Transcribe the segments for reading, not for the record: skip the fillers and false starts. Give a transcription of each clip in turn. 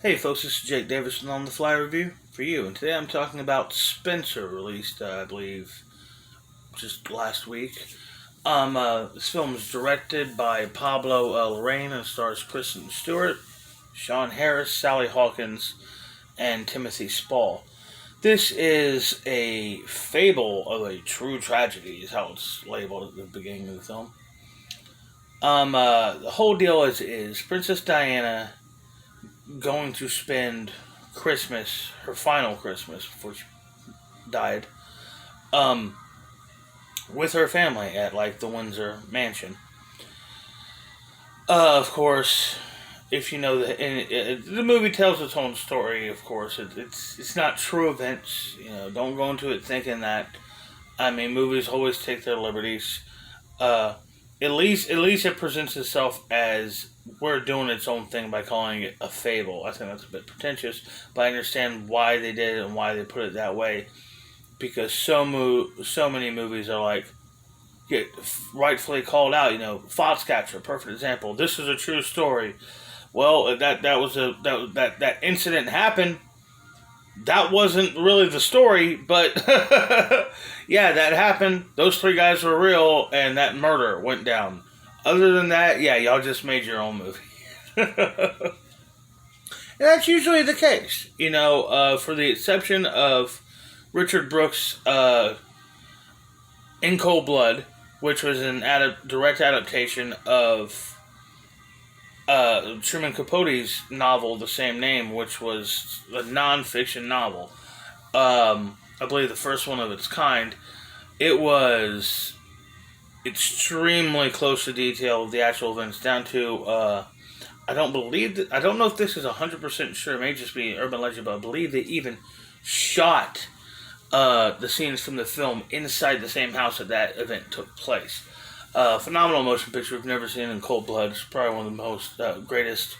Hey folks, this is Jake Davison on the Fly Review for you, and today I'm talking about Spencer, released, I believe, just last week. This film is directed by Pablo Larraín and stars Kristen Stewart, Sean Harris, Sally Hawkins, and Timothy Spall. This is a fable of a true tragedy, is how it's labeled at the beginning of the film. The whole deal is Princess Diana going to spend Christmas, her final Christmas before she died, um, with her family at like the Windsor Mansion. Of course, if you know the movie tells its own story. Of course, it's not true events. You know, don't go into it thinking that. I mean, movies always take their liberties. Uh, at least it presents itself as we're doing its own thing by calling it a fable. I think that's a bit pretentious, but I understand why they did it and why they put it that way. Because so many movies are like get rightfully called out. You know, Foxcatcher, perfect example. This is a true story. Well, that incident happened. That wasn't really the story, but yeah, that happened. Those three guys were real, and that murder went down. Other than that, yeah, y'all just made your own movie. And that's usually the case, you know, for the exception of Richard Brooks' In Cold Blood, which was an direct adaptation of Truman Capote's novel, the same name, which was a non-fiction novel. I believe the first one of its kind. It was extremely close to detail of the actual events, down to I don't know if this is 100% sure. It may just be an urban legend, but I believe they even shot the scenes from the film inside the same house that event took place. Phenomenal motion picture we've never seen in Cold Blood. It's probably one of the most greatest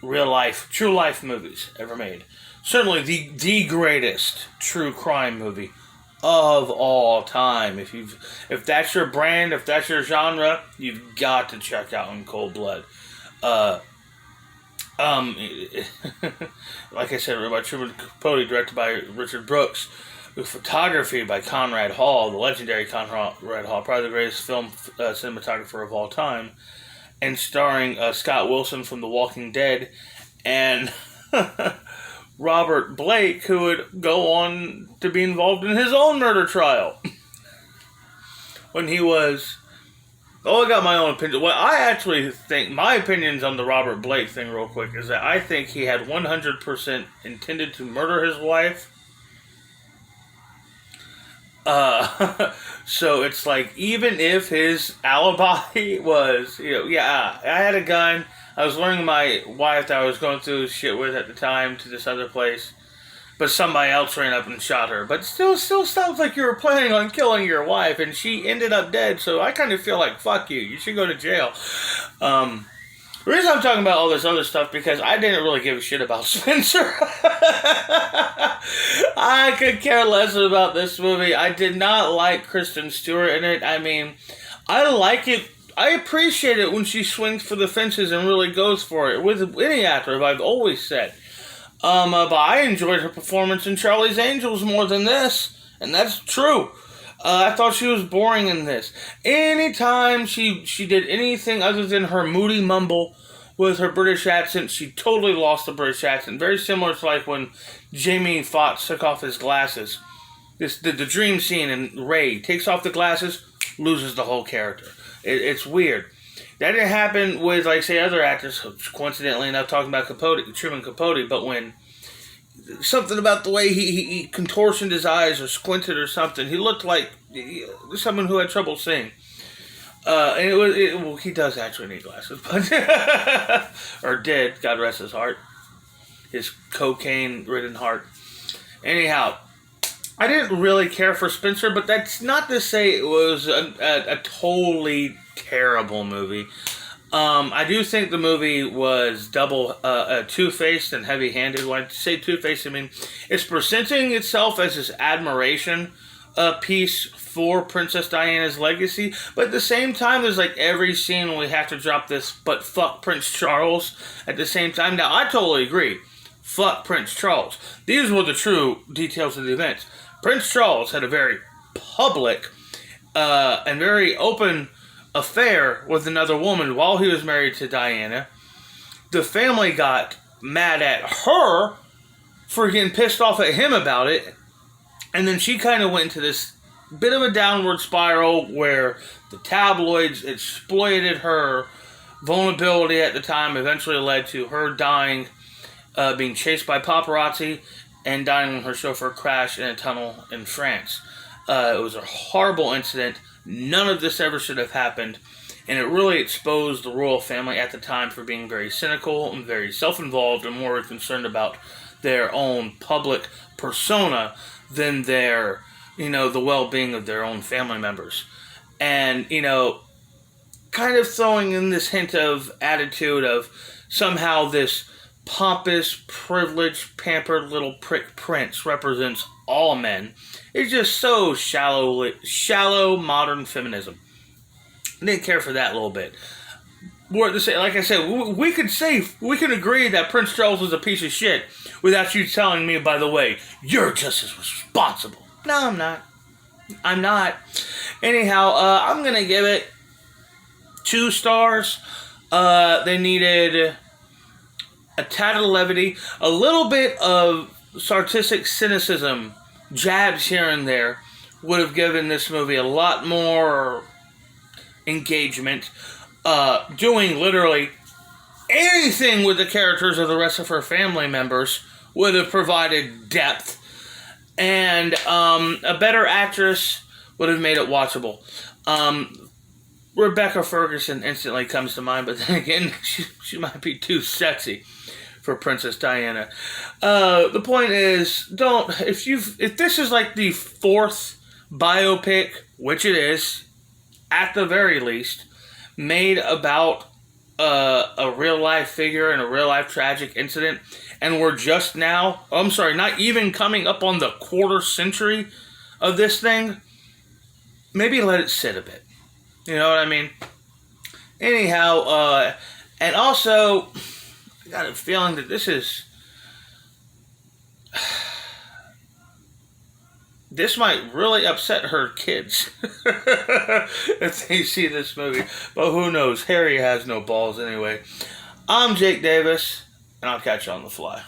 true life movies ever made. Certainly the greatest true crime movie of all time. If that's your brand, if that's your genre, you've got to check out In Cold Blood. Uh, like I said, written by Truman Capote, directed by Richard Brooks, with photography by Conrad Hall, the legendary Conrad Hall, probably the greatest film cinematographer of all time, and starring Scott Wilson from The Walking Dead, and Robert Blake, who would go on to be involved in his own murder trial. When he was... Oh, I got my own opinion. Well, I actually think, my opinions on the Robert Blake thing real quick, is that I think he had 100% intended to murder his wife. So it's like, even if his alibi was, you know, yeah, I had a gun, I was luring my wife that I was going through shit with at the time to this other place, but somebody else ran up and shot her. But still sounds like you were planning on killing your wife, and she ended up dead, so I kind of feel like, fuck you, you should go to jail. The reason I'm talking about all this other stuff, because I didn't really give a shit about Spencer. I could care less about this movie. I did not like Kristen Stewart in it. I mean, I like it. I appreciate it when she swings for the fences and really goes for it. With any actor, I've always said. But I enjoyed her performance in Charlie's Angels more than this. And that's true. I thought she was boring in this. Anytime she did anything other than her moody mumble with her British accent, she totally lost the British accent. Very similar to like when Jamie Foxx took off his glasses. The dream scene, and Ray takes off the glasses, loses the whole character. It's weird. That didn't happen with, like, say, other actors. Coincidentally enough, talking about Truman Capote, but when something about the way he contortioned his eyes or squinted or something, he looked like someone who had trouble seeing. And he does actually need glasses, but or did, God rest his heart, his cocaine-ridden heart. Anyhow, I didn't really care for Spencer, but that's not to say it was a totally terrible movie. I do think the movie was two-faced and heavy-handed. When I say two-faced, I mean it's presenting itself as this admiration piece for Princess Diana's legacy, but at the same time, there's like every scene we have to drop this, but fuck Prince Charles at the same time. Now, I totally agree. fuck Prince Charles. These were the true details of the events. Prince Charles had a very public and very open affair with another woman while he was married to Diana. The family got mad at her for getting pissed off at him about it. And then she kind of went into this bit of a downward spiral where the tabloids exploited her vulnerability at the time, eventually led to her dying, being chased by paparazzi, and dying when her chauffeur crashed in a tunnel in France. It was a horrible incident. None of this ever should have happened. And it really exposed the royal family at the time for being very cynical and very self-involved and more concerned about their own public persona than their, the well-being of their own family members. And, kind of throwing in this hint of attitude of somehow this pompous, privileged, pampered little prick prince represents all men. It's just so shallow modern feminism. I didn't care for that a little bit. Like I said, we can agree that Prince Charles was a piece of shit without you telling me, by the way, you're just as responsible. No, I'm not. Anyhow, I'm going to give it 2 stars. They needed a tad of levity, a little bit of sarcastic cynicism, jabs here and there, would have given this movie a lot more engagement. Doing literally anything with the characters of the rest of her family members would have provided depth. And a better actress would have made it watchable. Rebecca Ferguson instantly comes to mind, but then again, she might be too sexy for Princess Diana. The point is, if this is like the 4th biopic, which it is, at the very least, made about a real life figure and a real life tragic incident, and we're just now, not even coming up on the quarter century of this thing, maybe let it sit a bit. You know what I mean? Anyhow, and also, I got a feeling that this might really upset her kids if they see this movie. But who knows? Harry has no balls anyway. I'm Jake Davis, and I'll catch you on the fly.